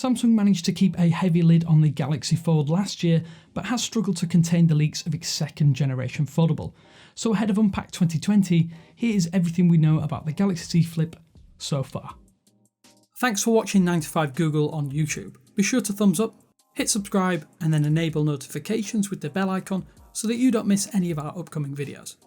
Samsung managed to keep a heavy lid on the Galaxy Fold last year, but has struggled to contain the leaks of its second generation foldable. So ahead of Unpacked 2020, here is everything we know about the Galaxy Z Flip so far. Thanks for watching 9to5 Google on YouTube. Be sure to thumbs up, hit subscribe, and then enable notifications with the bell icon so that you don't miss any of our upcoming videos.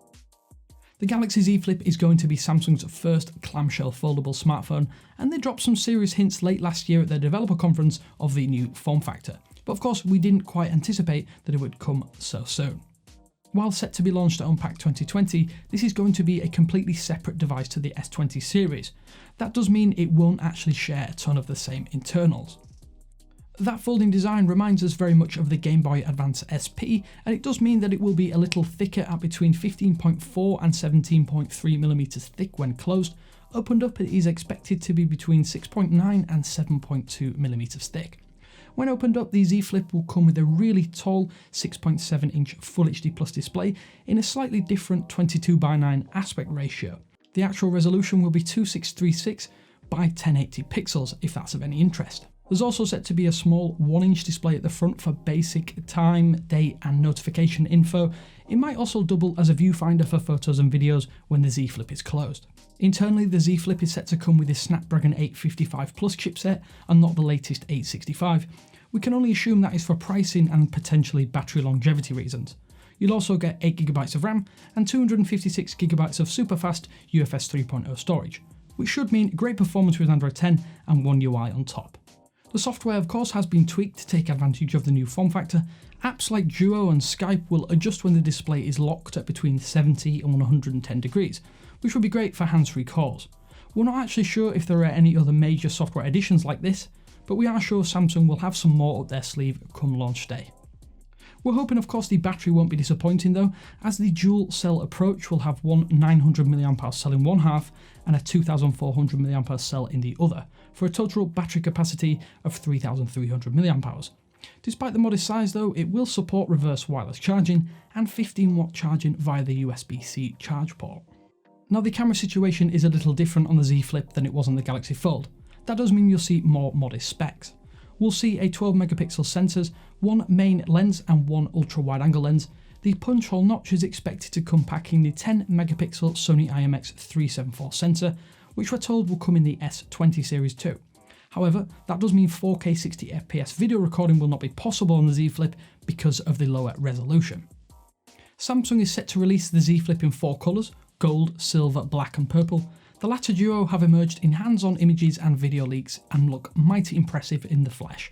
The Galaxy Z Flip is going to be Samsung's first clamshell foldable smartphone, and they dropped some serious hints late last year at their developer conference of the new form factor. But of course, we didn't quite anticipate that it would come so soon. While set to be launched at Unpacked 2020, this is going to be a completely separate device to the S20 series. That does mean it won't actually share a ton of the same internals. That folding design reminds us very much of the Game Boy Advance SP, and it does mean that it will be a little thicker at between 15.4 and 17.3mm thick when closed. Opened up, it is expected to be between 6.9 and 7.2mm thick. When opened up, the Z Flip will come with a really tall 6.7-inch Full HD Plus display in a slightly different 22:9 aspect ratio. The actual resolution will be 2636 by 1080 pixels, if that's of any interest. There's also set to be a small 1-inch display at the front for basic time, date and notification info. It might also double as a viewfinder for photos and videos when the Z Flip is closed. Internally, the Z Flip is set to come with a Snapdragon 855 Plus chipset and not the latest 865. We can only assume that is for pricing and potentially battery longevity reasons. You'll also get 8GB of RAM and 256GB of super-fast UFS 3.0 storage, which should mean great performance with Android 10 and One UI on top. The software of course has been tweaked to take advantage of the new form factor. Apps like Duo and Skype will adjust when the display is locked at between 70 and 110 degrees, which will be great for hands-free calls. We're not actually sure if there are any other major software additions like this, but we are sure Samsung will have some more up their sleeve come launch day. We're hoping of course the battery won't be disappointing though, as the dual cell approach will have one 900mAh cell in one half and a 2400mAh cell in the other, for a total battery capacity of 3300mAh. Despite the modest size though, it will support reverse wireless charging and 15W charging via the USB-C charge port. Now the camera situation is a little different on the Z Flip than it was on the Galaxy Fold. That does mean you'll see more modest specs. We'll see a 12MP sensors, one main lens and one ultra wide angle lens. The punch hole notch is expected to come packing the 10MP Sony IMX374 sensor, which we're told will come in the S20 series too. However, that does mean 4K 60fps video recording will not be possible on the Z Flip because of the lower resolution. Samsung is set to release the Z Flip in 4 colours: gold, silver, black and purple. The latter duo have emerged in hands-on images and video leaks and look mighty impressive in the flesh.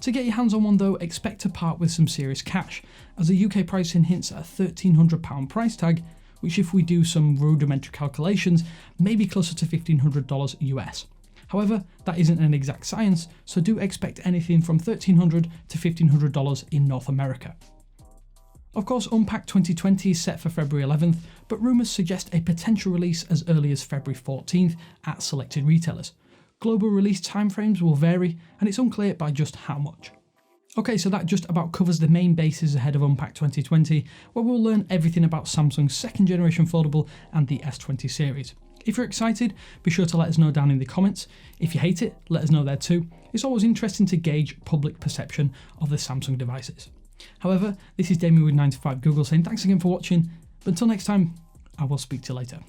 To get your hands on one though, expect to part with some serious cash, as the UK pricing hints at a £1,300 price tag, which if we do some rudimentary calculations, may be closer to $1,500 US. However, that isn't an exact science, so do expect anything from $1,300 to $1,500 in North America. Of course, Unpacked 2020 is set for February 11th, but rumours suggest a potential release as early as February 14th at selected retailers. Global release timeframes will vary, and it's unclear by just how much. Okay, so that just about covers the main bases ahead of Unpacked 2020, where we'll learn everything about Samsung's second generation foldable and the S20 series. If you're excited, be sure to let us know down in the comments. If you hate it, let us know there too. It's always interesting to gauge public perception of the Samsung devices. However, this is Damien with 9to5 Google saying thanks again for watching, but until next time, I will speak to you later.